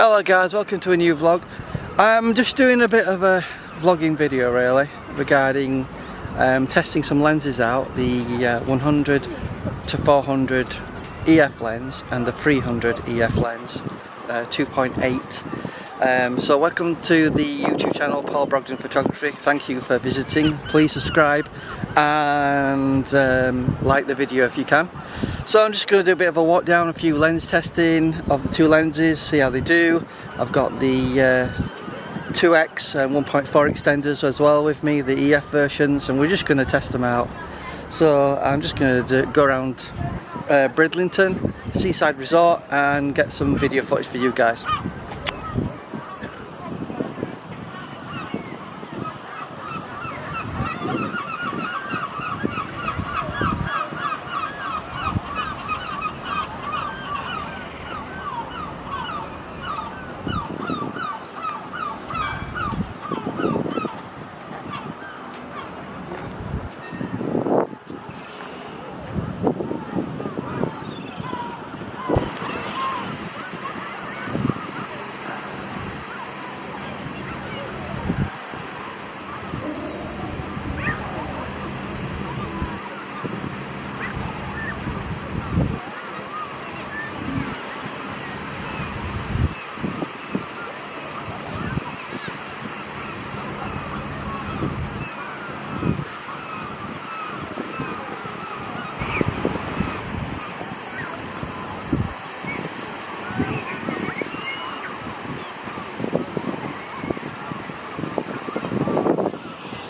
Hello guys, welcome to a new vlog. I'm just doing a bit of a vlogging video really regarding testing some lenses out, the 100 to 400 EF lens and the 300 EF lens 2.8. So welcome to the YouTube channel Paul Brogden Photography. Thank you for visiting. Please subscribe and like the video if you can. So I'm just going to do a bit of a walk down, a few lens testing of the two lenses, see how they do. I've got the 2x and 1.4 extenders as well with me, the EF versions, and we're just going to test them out. So I'm just going to go around Bridlington, seaside resort, and get some video footage for you guys.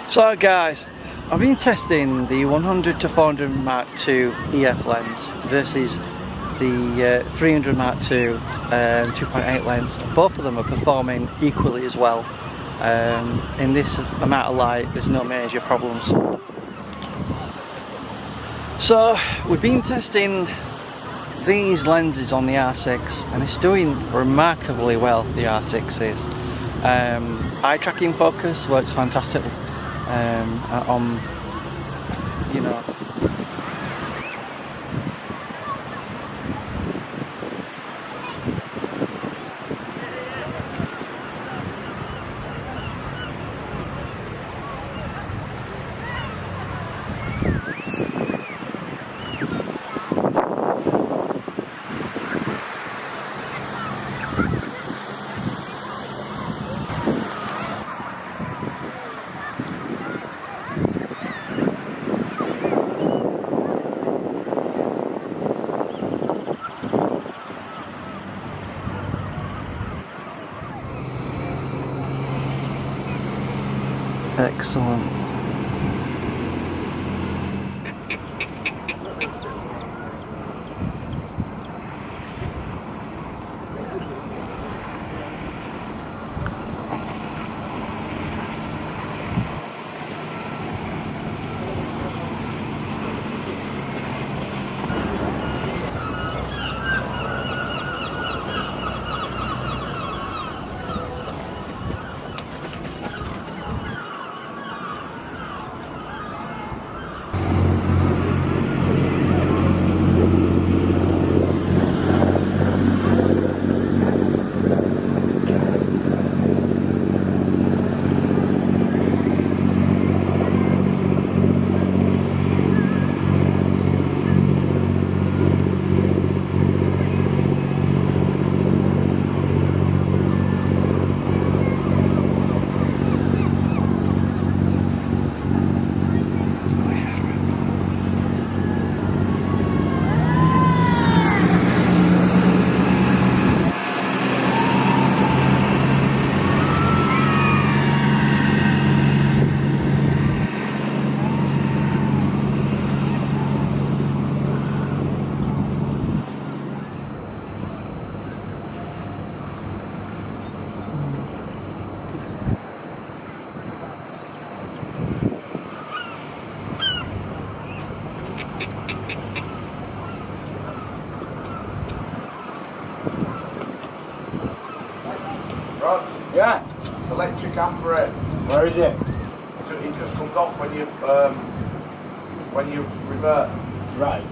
So guys, I've been testing the 100 to 400 Mark II EF lens versus the 300 Mark II 2.8 lens. Both of them are performing equally as well. In this amount of light, there's no major problems. So we've been testing these lenses on the R6 and it's doing remarkably well, the R6 is. Eye tracking focus works fantastic. You know, excellent. Rod? Yeah. It's electric handbrake. Where is it? It just comes off when you reverse. Right.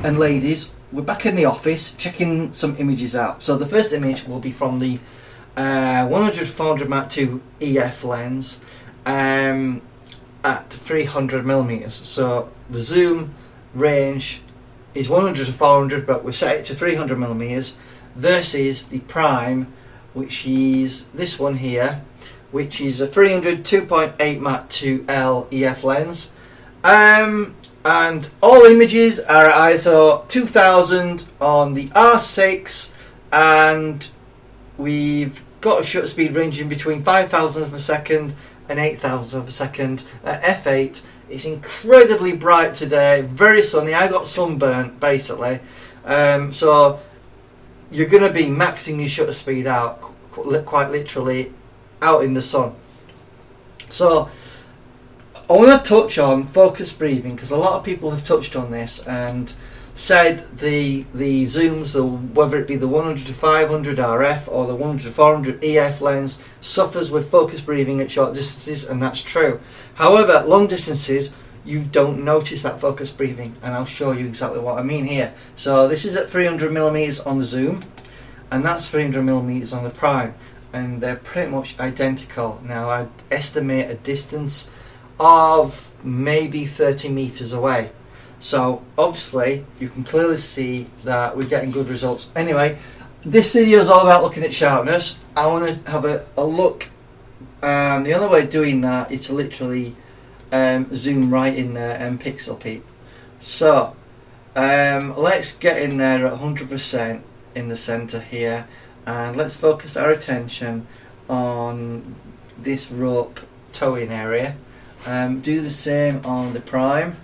and ladies, we're back in the office checking some images out. So the first image will be from the 100-400 Mark II EF lens at 300mm. So the zoom range is 100 to 400, but we've set it to 300mm versus the prime, which is this one here, which is a 300 2.8 Mark II L EF lens. And all images are at ISO 2000 on the R6, and we've got a shutter speed ranging between 5,000th of a second and 8,000th of a second at f8. It's incredibly bright today, very sunny. I got sunburnt basically, so you're going to be maxing your shutter speed out, quite literally, out in the sun. So I want to touch on focus breathing, because a lot of people have touched on this and said the zooms, whether it be the 100 to 500 RF or the 100 to 400 EF lens, suffers with focus breathing at short distances, and that's true. However, at long distances you don't notice that focus breathing, and I'll show you exactly what I mean here. So this is at 300mm on the zoom, and that's 300mm on the prime, and they're pretty much identical. Now I estimate a distance of maybe 30 meters away, so obviously you can clearly see that we're getting good results. Anyway, this video is all about looking at sharpness. I want to have a look, and the only way of doing that is to literally zoom right in there and pixel peep. So let's get in there at 100% in the center here, and let's focus our attention on this rope towing area. Do the same on the prime.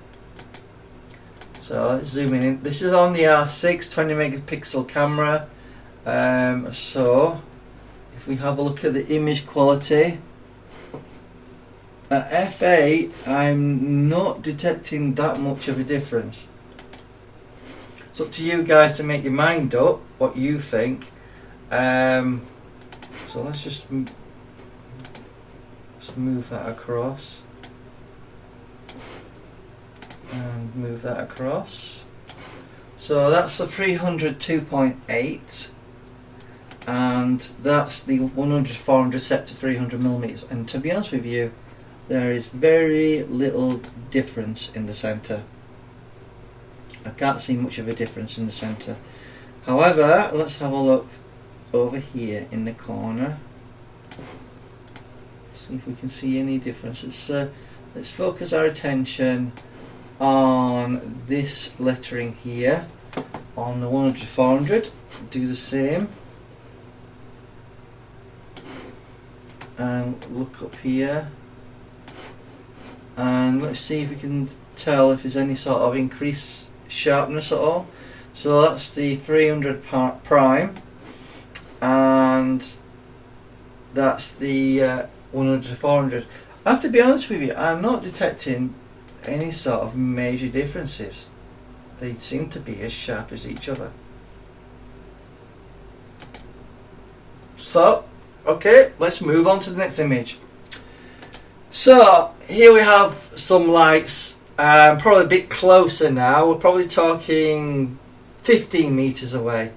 So let's zoom in. This is on the R6 20 megapixel camera. So if we have a look at the image quality at f8, I'm not detecting that much of a difference. It's up to you guys to make your mind up what you think. So let's just move that across. And move that across. So that's the 300 2.8, and that's the 100 400 set to 300mm. And to be honest with you, there is very little difference in the center. I can't see much of a difference in the center. However, let's have a look over here in the corner. See if we can see any differences. Let's focus our attention on this lettering here on the 100 to 400. Do the same, and look up here, and let's see if we can tell if there's any sort of increased sharpness at all. So that's the 300 prime, and that's the 100 to 400. I have to be honest with you, I'm not detecting any sort of major differences. They seem to be as sharp as each other. So, okay, let's move on to the next image. So, here we have some lights, probably a bit closer now. We're probably talking 15 meters away.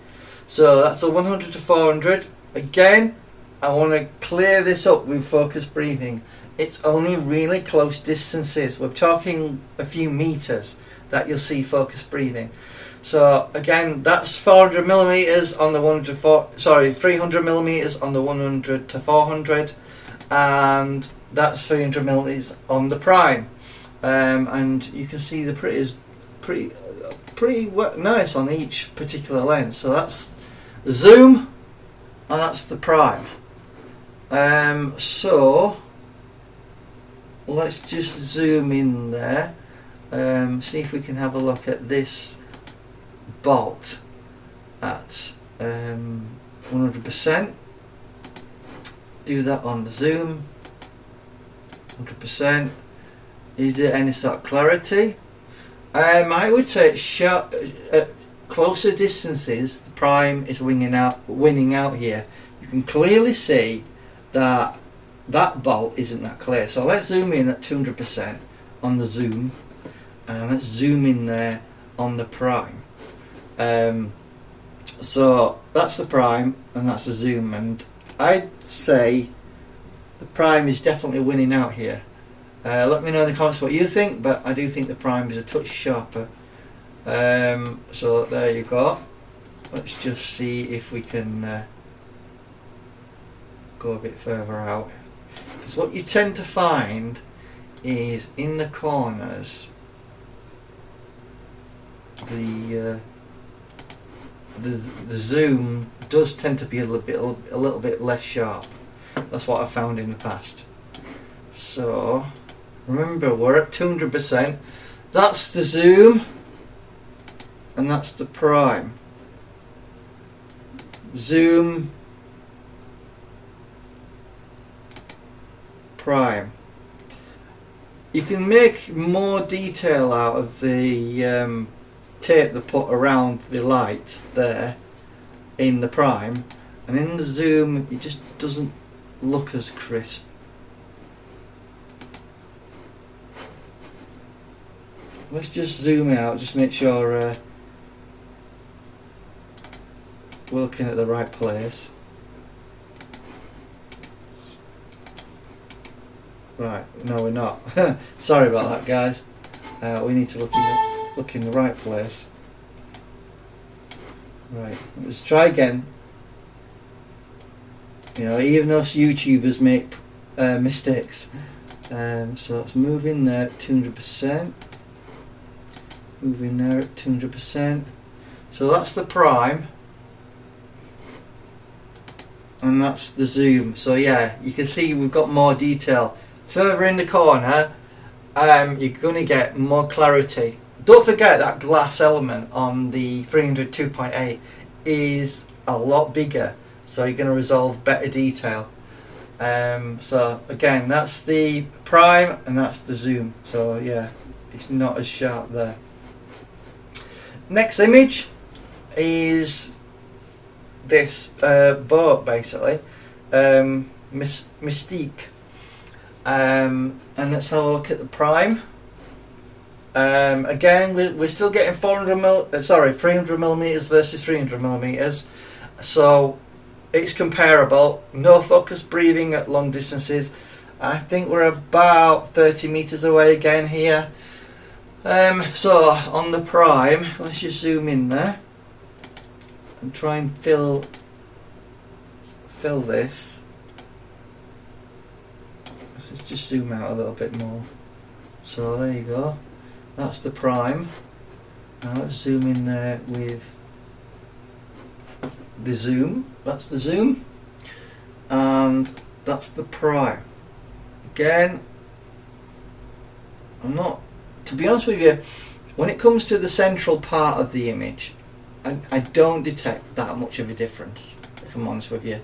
So that's a 100 to 400. Again, I want to clear this up with focus breathing. It's only really close distances. We're talking a few meters that you'll see focus breathing. So again, that's 400mm on the 300mm on the 100 to 400, and that's 300mm on the prime. And you can see the pretty nice on each particular lens. So that's the zoom, and that's the prime. So let's just zoom in there, see if we can have a look at this bolt at 100%. Do that on the zoom, 100%. Is there any sort of clarity? I would say sharp, at closer distances, the prime is winning out here. You can clearly see that that bolt isn't that clear. So let's zoom in at 200% on the zoom, and let's zoom in there on the prime. So that's the prime and that's the zoom, and I'd say the prime is definitely winning out here. Let me know in the comments what you think, but I do think the prime is a touch sharper. So there you go. Let's just see if we can go a bit further out. Because what you tend to find is in the corners the zoom does tend to be a little bit less sharp. That's what I've found in the past. So remember, we're at 200%. That's the zoom and that's the prime. Zoom, prime. You can make more detail out of the tape they put around the light there in the prime, and in the zoom it just doesn't look as crisp. Let's just zoom out, just make sure we're looking at the right place. Right, no we're not. Sorry about that, guys. We need to look in the right place. Right, let's try again. You know, even us YouTubers make mistakes. So let's move in there at 200%. Move in there at 200%. So that's the prime. And that's the zoom. So yeah, you can see we've got more detail. Further in the corner, you're going to get more clarity. Don't forget that glass element on the 300 2.8 is a lot bigger, so you're going to resolve better detail. So again, that's the prime and that's the zoom. So yeah, it's not as sharp there. Next image is this boat, basically, Mystique. And let's have a look at the prime. Again, we're still getting 300 millimeters versus 300 millimeters, so it's comparable. No focus breathing at long distances. I think we're about 30 meters away again here. So on the prime, let's just zoom in there and try and fill this. Let's just zoom out a little bit more. So there you go. That's the prime. Now let's zoom in there with the zoom. That's the zoom. And that's the prime. Again, to be honest with you, when it comes to the central part of the image, I don't detect that much of a difference, if I'm honest with you.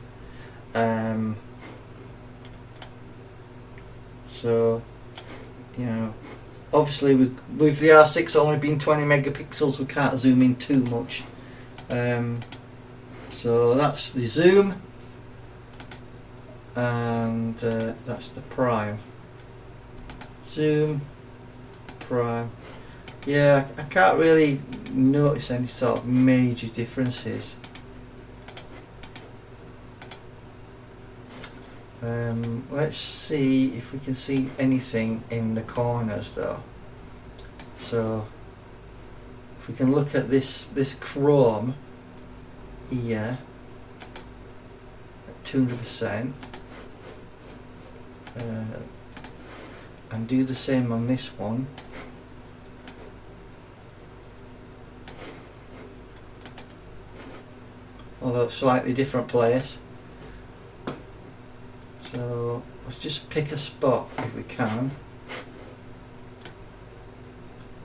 So, you know, obviously with the R6 only being 20 megapixels, we can't zoom in too much. So that's the zoom, and that's the prime. Zoom, prime. Yeah, I can't really notice any sort of major differences. Let's see if we can see anything in the corners though. So if we can look at this chrome here at 200%, and do the same on this one. Although slightly different place. So let's just pick a spot if we can.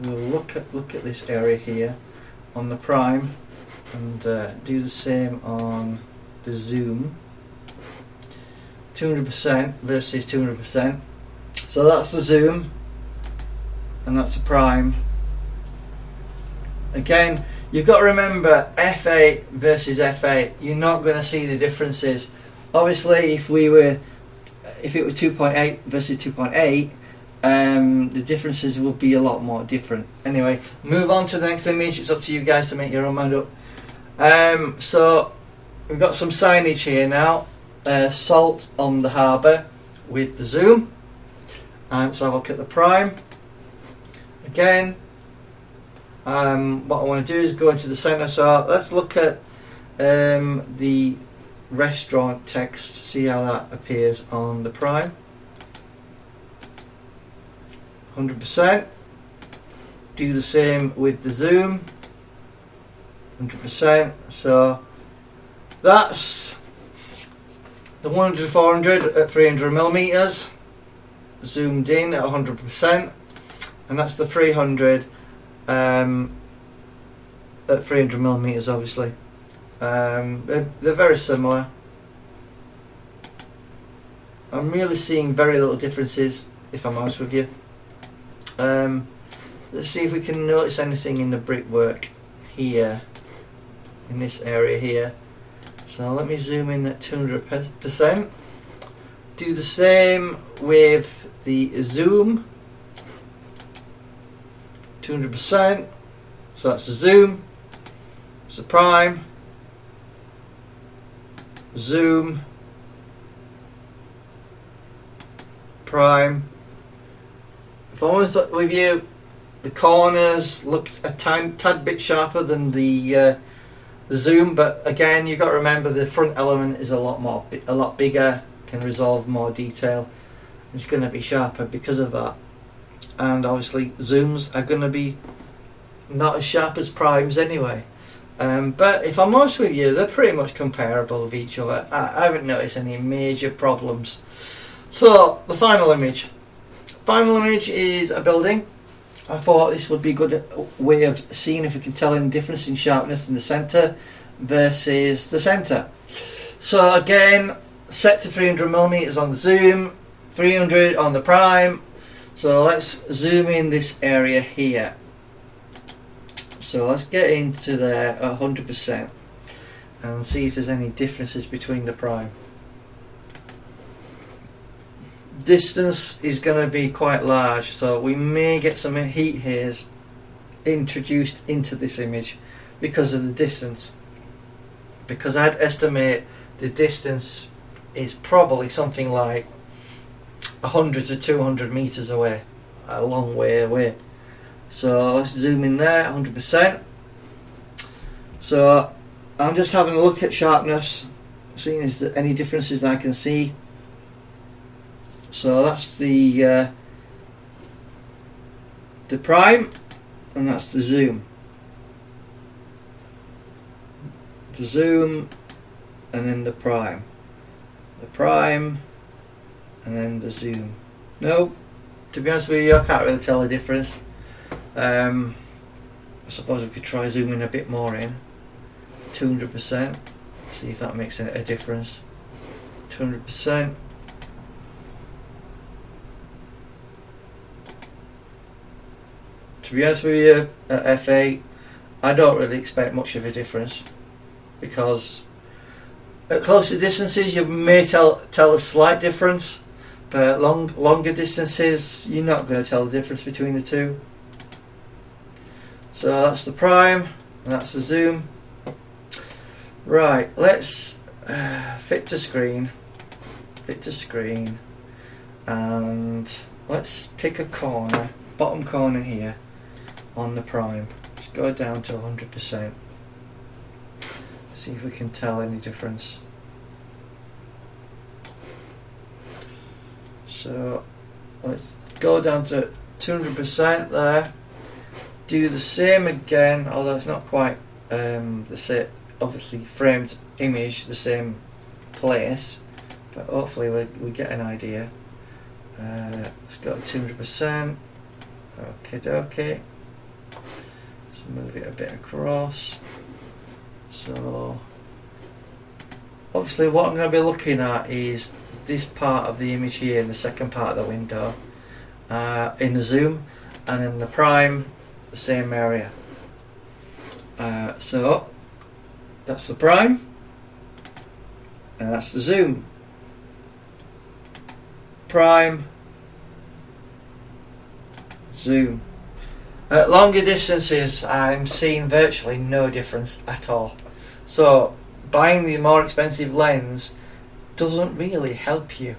We'll look at this area here on the prime and do the same on the zoom. 200% versus 200%. So that's the zoom and that's the prime. Again, you've got to remember f8 versus f8. You're not going to see the differences. Obviously, if it was 2.8 versus 2.8, the differences will be a lot more different. Anyway, move on to the next image. It's up to you guys to make your own mind up. So we've got some signage here now. Salt on the harbour with the zoom. So I'll look at the prime again. What I want to do is go into the centre. So let's look at the restaurant text. See how that appears on the prime. 100%. Do the same with the zoom. 100%. So that's the 100-400 at 300mm zoomed in at 100%, and that's the 300 at 300mm obviously. They're very similar. I'm really seeing very little differences, if I'm honest with you. Let's see if we can notice anything in the brickwork here, in this area here. So let me zoom in at 200%. Do the same with the zoom. 200%. So that's the zoom. It's the prime. Zoom. Prime. If I was with you, the corners look a tad bit sharper than the zoom, but again, you've got to remember the front element is a lot bigger, can resolve more detail. It's going to be sharper because of that, and obviously zooms are going to be not as sharp as primes anyway. But if I'm honest with you, they're pretty much comparable with each other. I haven't noticed any major problems. So the final image. Final image is a building. I thought this would be a good way of seeing if we can tell any difference in sharpness in the centre versus the centre. So again, set to 300mm on the zoom, 300 on the prime. So let's zoom in this area here. So let's get into there at 100% and see if there's any differences between the prime. Distance is going to be quite large, so we may get some heat haze introduced into this image because of the distance. Because I'd estimate the distance is probably something like 100 to 200 meters away, a long way away. So let's zoom in there, 100%. So I'm just having a look at sharpness, seeing if there's any differences that I can see. So that's the prime, and that's the zoom. The zoom, and then the prime. The prime, and then the zoom. No, to be honest with you, I can't really tell the difference. I suppose we could try zooming a bit more in. 200%. See if that makes a difference. 200%. To be honest with you, at f8, I don't really expect much of a difference, because at closer distances you may tell a slight difference, but at longer distances you're not going to tell the difference between the two. So that's the prime and that's the zoom. Right, let's fit to screen, and let's pick a corner, bottom corner here on the prime. Let's go down to 100%. See if we can tell any difference. So let's go down to 200% there. Do the same again, although it's not quite the same, obviously framed image, the same place, but hopefully we get an idea. Let's go to 200%. Okay. So move it a bit across. So obviously what I'm going to be looking at is this part of the image here in the second part of the window in the zoom, and in the prime the same area. So that's the prime and that's the zoom. Prime, zoom. At longer distances, I'm seeing virtually no difference at all. So buying the more expensive lens doesn't really help you.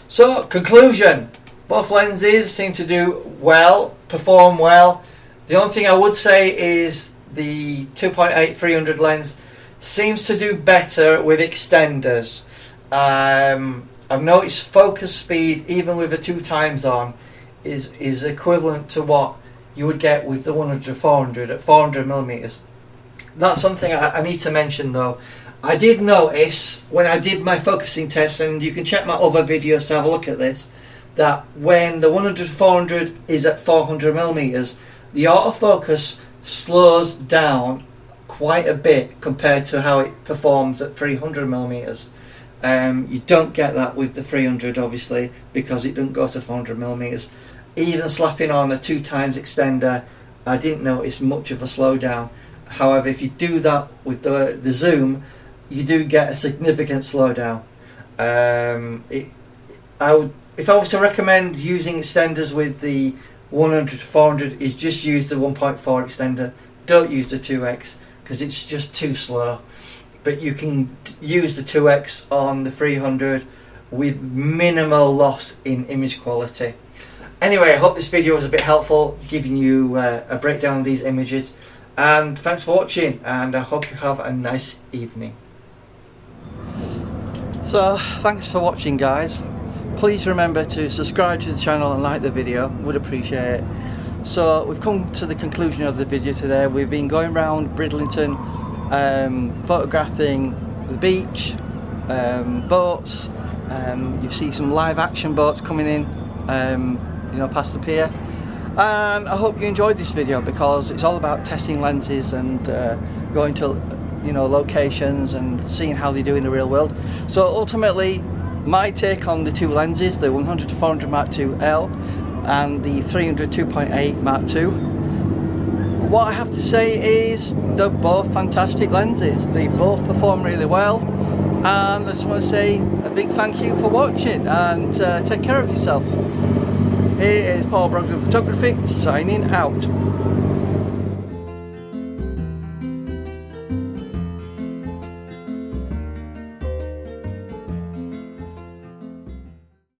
So conclusion, both lenses seem to do well, perform well. The only thing I would say is the 2.8 300 lens seems to do better with extenders. I've noticed focus speed, even with a 2 times on, is equivalent to what you would get with the 100-400 at 400 millimeters. That's something I need to mention though. I did notice when I did my focusing test, and you can check my other videos to have a look at this, that when the 100-400 is at 400 millimeters, the autofocus slows down quite a bit compared to how it performs at 300 millimeters. You don't get that with the 300 obviously, because it doesn't go to 400 millimeters. Even slapping on a 2 times extender, I didn't notice much of a slowdown. However, if you do that with the zoom, you do get a significant slowdown. If I was to recommend using extenders with the 100-400, is just use the 1.4 extender. Don't use the 2x because it's just too slow. But you can use the 2x on the 300 with minimal loss in image quality. Anyway, I hope this video was a bit helpful, giving you a breakdown of these images. And thanks for watching, and I hope you have a nice evening. So, thanks for watching, guys. Please remember to subscribe to the channel and like the video, would appreciate it. So, we've come to the conclusion of the video today. We've been going around Bridlington, photographing the beach, boats. You see some live action boats coming in, past the pier. And I hope you enjoyed this video, because it's all about testing lenses and going to locations and seeing how they do in the real world. So ultimately, my take on the 2 lenses, the 100-400 Mark II L and the 300 2.8 Mark II, what I have to say is they're both fantastic lenses. They both perform really well, and I just want to say a big thank you for watching, and take care of yourself. Here is Paul Brogdon Photography signing out.